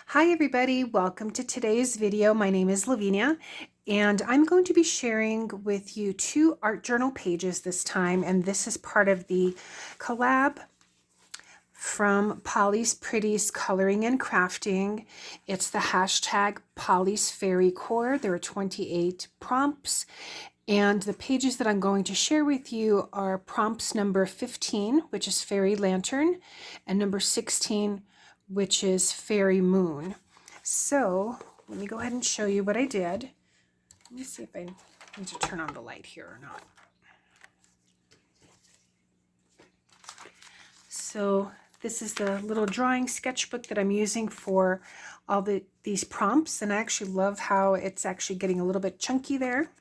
Hi everybody, welcome to today's video. My name is Lavinia and I'm going to be sharing with you two art journal pages this time, and this is part of the collab from Polly's Pretties Coloring and Crafting. It's the hashtag Polly's Fairy Core. There are 28 prompts, and the pages that I'm going to share with you are prompts number 15, which is Fairy Lantern, and number 16, which is Fairy Moon. So let me go ahead and show you what I did. Let me see if I need to turn on the light here or not. So this is the little drawing sketchbook that I'm using for all these prompts, and I actually love how it's actually getting a little bit chunky there.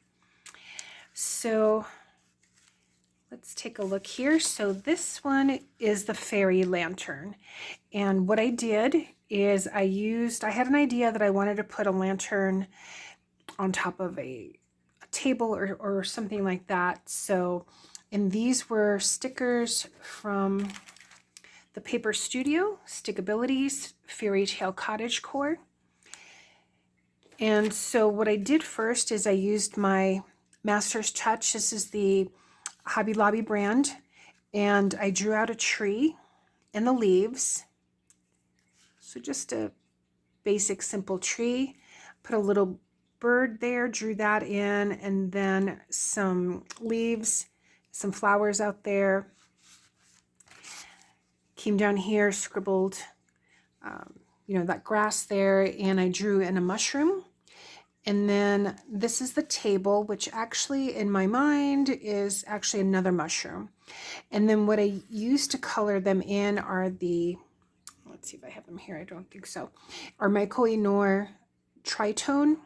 So let's take a look here. So this one is the Fairy Lantern, and what I did is I had an idea that I wanted to put a lantern on top of a table or something like that. So, and these were stickers from the Paper Studio, Stickabilities Fairy Tale Cottage Core. And so what I did first is I used my Master's Touch. This is the Hobby Lobby brand. And I drew out a tree and the leaves. So just a basic simple tree. Put a little bird there, drew that in, and then some leaves, some flowers out there. Came down here, scribbled, that grass there, and I drew in a mushroom. And then this is the table, which actually in my mind is actually another mushroom. And then what I used to color them in are let's see if I have them here, I don't think so, are my Koh-i-Noor Tritone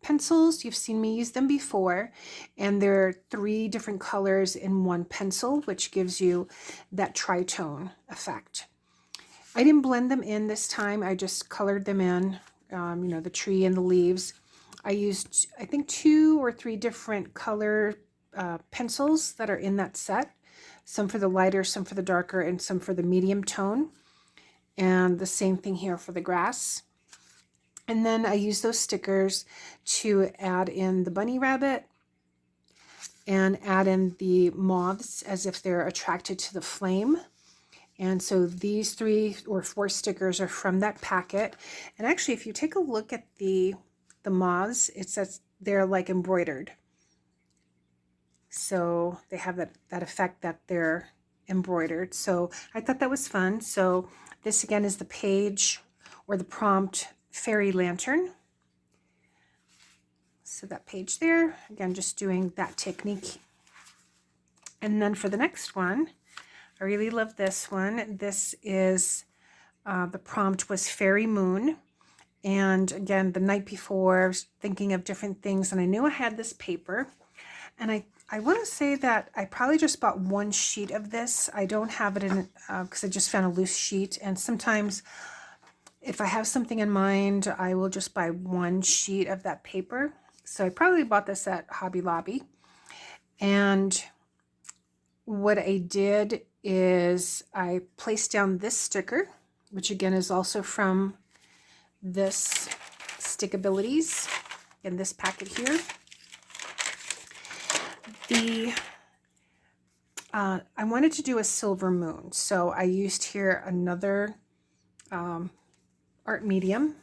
pencils. You've seen me use them before, and there are 3 different colors in one pencil, which gives you that tritone effect. I didn't blend them in this time, I just colored them in, the tree and the leaves. I used, I think, 2 or 3 different color pencils that are in that set, some for the lighter, some for the darker, and some for the medium tone. And the same thing here for the grass. And then I use those stickers to add in the bunny rabbit and add in the moths as if they're attracted to the flame. And so these 3 or 4 stickers are from that packet. And actually, if you take a look at the moths, it says they're like embroidered. So they have that effect that they're embroidered. So I thought that was fun. So this again is the page or the prompt Fairy Lantern. So that page there, again, just doing that technique. And then for the next one, I really love this one. This is, the prompt was Fairy Moon. And again, the night before, I was thinking of different things, and I knew I had this paper. And I want to say that I probably just bought 1 sheet of this. I don't have it in, because I just found a loose sheet. And sometimes if I have something in mind, I will just buy 1 sheet of that paper. So I probably bought this at Hobby Lobby. And what I did is I placed down this sticker, which again is also from this Stickabilities in this packet here. I wanted to do a silver moon, so I used here another art medium,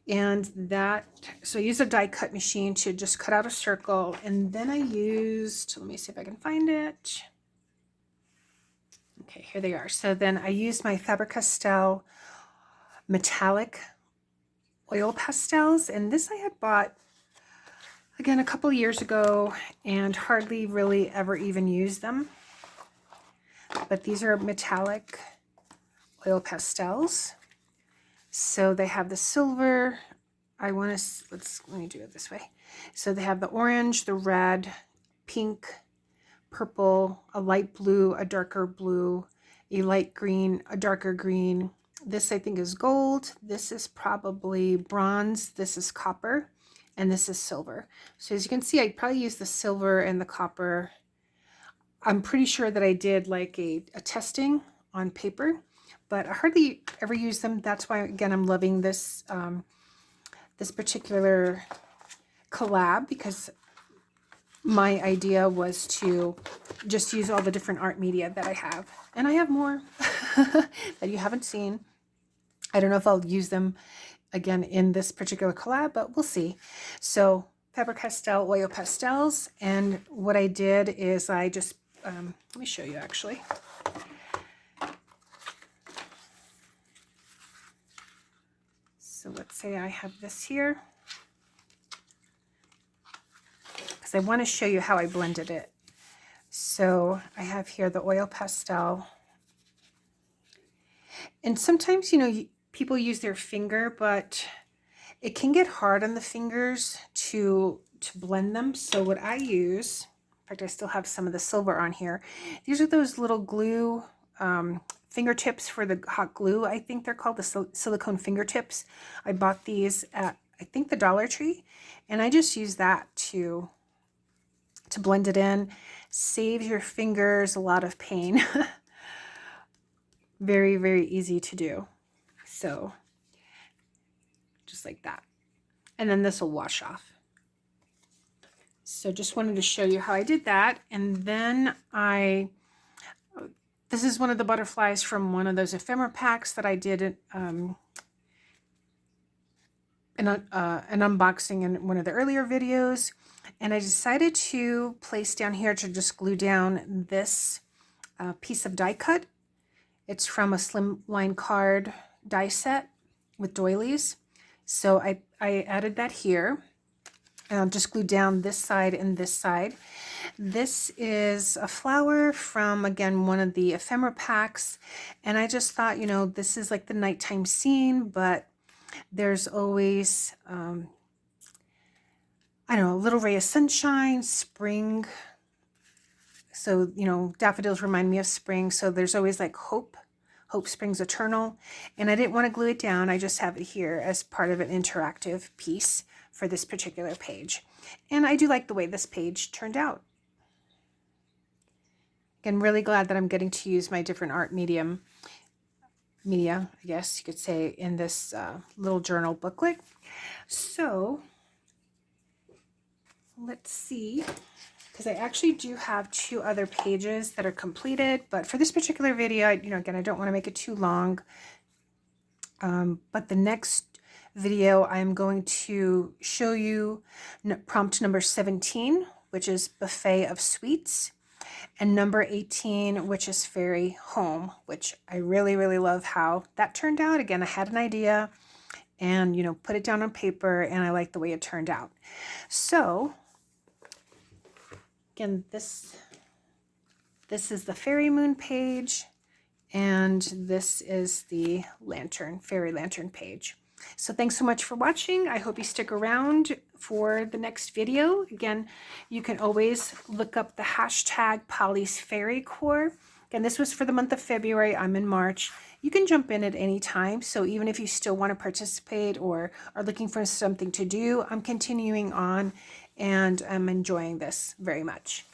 and so I used a die cut machine to just cut out a circle, and then I used, let me see if I can find it. Okay, here they are. So then I used my Faber-Castell metallic oil pastels, and this I had bought again a couple years ago and hardly really ever even used them. But these are metallic oil pastels. So they have the silver. Let me do it this way. So they have the orange, the red, pink, purple, a light blue, a darker blue, a light green, a darker green. This I think is gold. This is probably bronze. This is copper, and this is silver. So as you can see, I probably used the silver and the copper. I'm pretty sure that I did like a testing on paper, but I hardly ever use them. That's why, again, I'm loving this, this particular collab, because my idea was to just use all the different art media that I have. And I have more that you haven't seen. I don't know if I'll use them again in this particular collab, but we'll see. So Faber-Castell oil pastels. And what I did is I just, let me show you actually. So let's say I have this here, because I want to show you how I blended it. So I have here the oil pastel. And sometimes, you know, people use their finger, but it can get hard on the fingers to blend them. So what I use, in fact, I still have some of the silver on here. These are those little glue fingertips for the hot glue. I think they're called the silicone fingertips. I bought these at, I think, the Dollar Tree, and I just use that to blend it in. Saves your fingers a lot of pain. Very, very easy to do. So just like that. And then this will wash off. So just wanted to show you how I did that. And then this is one of the butterflies from one of those ephemera packs that I did an unboxing in one of the earlier videos. And I decided to place down here to just glue down this piece of die cut. It's from a Slimline card die set with doilies. So I added that here. And I'll just glue down this side and this side. This is a flower from, again, one of the ephemera packs. And I just thought, you know, this is like the nighttime scene, but there's always, I don't know, a little ray of sunshine, spring. So, you know, daffodils remind me of spring. So there's always like hope. Hope springs eternal. And I didn't want to glue it down. I just have it here as part of an interactive piece for this particular page. And I do like the way this page turned out. Again, really glad that I'm getting to use my different art media, I guess you could say, in this little journal booklet. So let's see, because I actually do have 2 other pages that are completed, but for this particular video, you know, again, I don't want to make it too long. But the next video, I'm going to show you prompt number 17, which is Buffet of Sweets, and number 18, which is Fairy Home, which I really, really love how that turned out. Again, I had an idea and, you know, put it down on paper, and I like the way it turned out. So again, this is the Fairy Moon page, and this is the lantern, Fairy Lantern page. So thanks so much for watching. I hope you stick around for the next video. Again, you can always look up the hashtag Polly's Fairy Core. Again, this was for the month of February. I'm in March. You can jump in at any time. So even if you still want to participate or are looking for something to do, I'm continuing on and I'm enjoying this very much.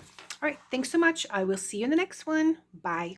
All right, thanks so much. I will see you in the next one. Bye.